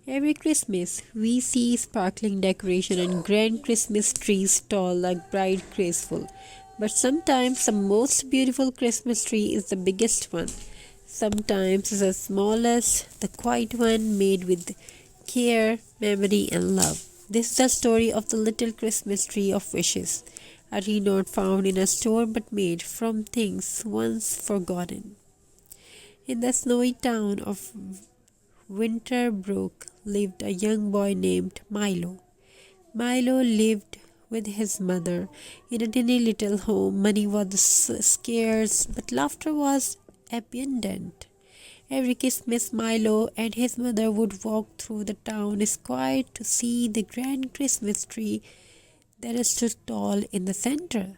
Every Christmas, we see sparkling decoration and grand Christmas trees tall like bright, graceful. But sometimes the most beautiful Christmas tree is the biggest one. Sometimes it's the smallest, the quiet one made with care, memory, and love. This is the story of the little Christmas tree of wishes, a tree not found in a store but made from things once forgotten. In the snowy town of Winterbrook lived a young boy named Milo. Milo lived with his mother in a tiny little home. Money was scarce, but laughter was abundant. Every Christmas, Milo and his mother would walk through the town square to see the grand Christmas tree that stood tall in the center.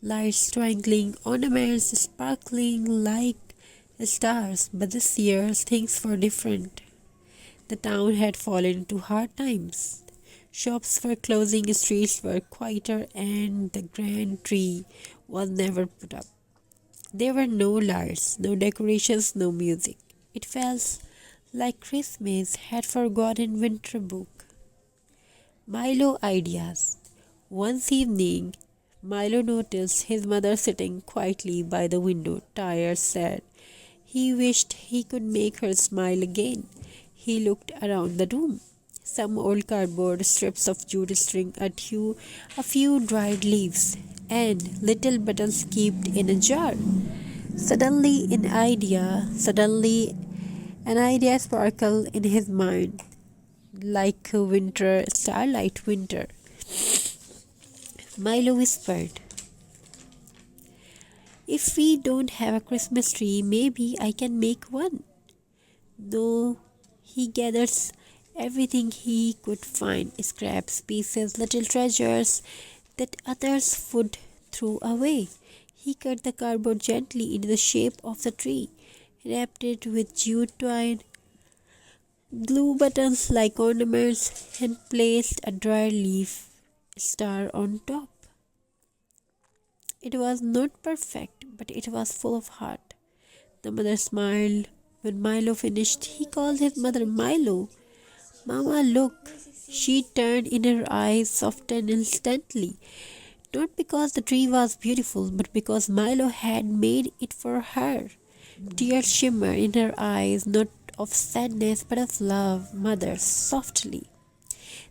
Lights twinkling, ornaments sparkling like stars, but this year things were different. The town had fallen into hard times. Shops were closing, streets were quieter, and the grand tree was never put up. There were no lights, no decorations, no music. It felt like Christmas had forgotten Winterbrook. Milo ideas. Once evening, Milo noticed his mother sitting quietly by the window, tired, sad. He wished he could make her smile again. He looked around the room. Some old cardboard strips of jute string, a few dried leaves, and little buttons kept in a jar. Suddenly an idea sparkled in his mind, like a winter starlight winter. Milo whispered, "If we don't have a Christmas tree, maybe I can make one." No, he gathers everything he could find, scraps, pieces, little treasures that others would throw away. He cut the cardboard gently into the shape of the tree, wrapped it with jute twine, glue buttons like ornaments, and placed a dry leaf star on top. It was not perfect, but it was full of heart. The mother smiled when Milo finished. He called his mother Milo. "Mama, look." She turned in, her eyes softened instantly, not because the tree was beautiful, but because Milo had made it for her. Tears shimmered in her eyes, not of sadness but of love. "Mother," softly,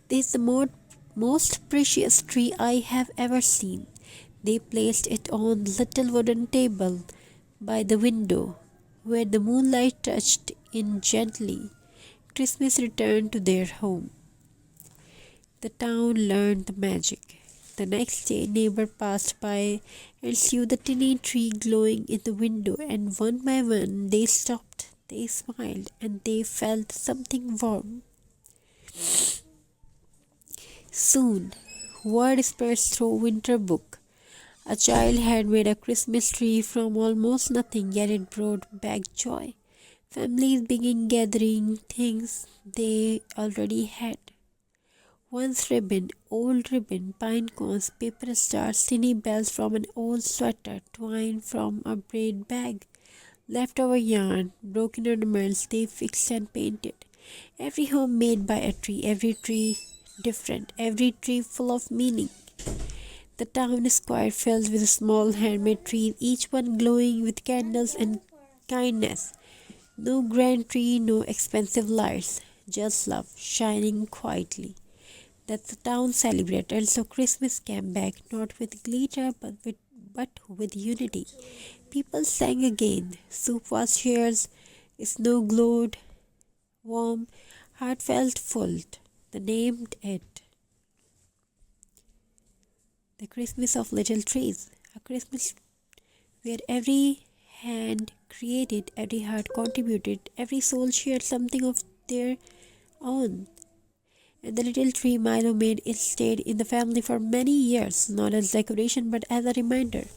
"this is the most precious tree I have ever seen." They placed it on the little wooden table by the window, where the moonlight touched in gently. Christmas returned to their home. The town learned the magic. The next day, neighbor passed by and saw the tiny tree glowing in the window, and one by one they stopped, they smiled, and they felt something warm. Soon, word spread through Winterbrook. A child had made a Christmas tree from almost nothing, yet it brought back joy. Families began gathering things they already had. Once ribbon, old ribbon, pine cones, paper stars, tiny bells from an old sweater, twine from a braid bag, leftover yarn, broken ornaments they fixed and painted. Every home made by a tree, every tree different, every tree full of meaning. The town square filled with small handmade trees, each one glowing with candles and kindness. No grand tree, no expensive lights, just love shining quietly. That the town celebrated. And so Christmas came back not with glitter but with unity. People sang again. Soup was shared, snow glowed warm, heart felt full. They named it the Christmas of Little Trees, a Christmas where every hand created, every heart contributed, every soul shared something of their own. And the little tree Milo made it stayed in the family for many years, not as decoration but as a reminder.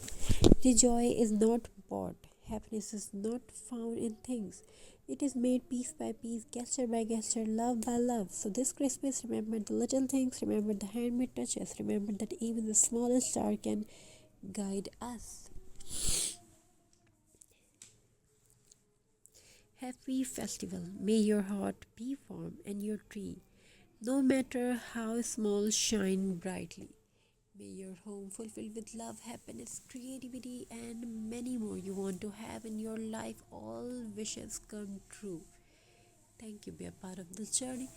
The joy is not bought, happiness is not found in things. It is made piece by piece, gesture by gesture, love by love. So this Christmas, remember the little things, remember the handmade touches, remember that even the smallest star can guide us. Happy festival. May your heart be warm and your tree, no matter how small, shine brightly. May your home fulfilled with love, happiness, creativity, and many more you want to have in your life. All wishes come true. Thank you. Be a part of this journey.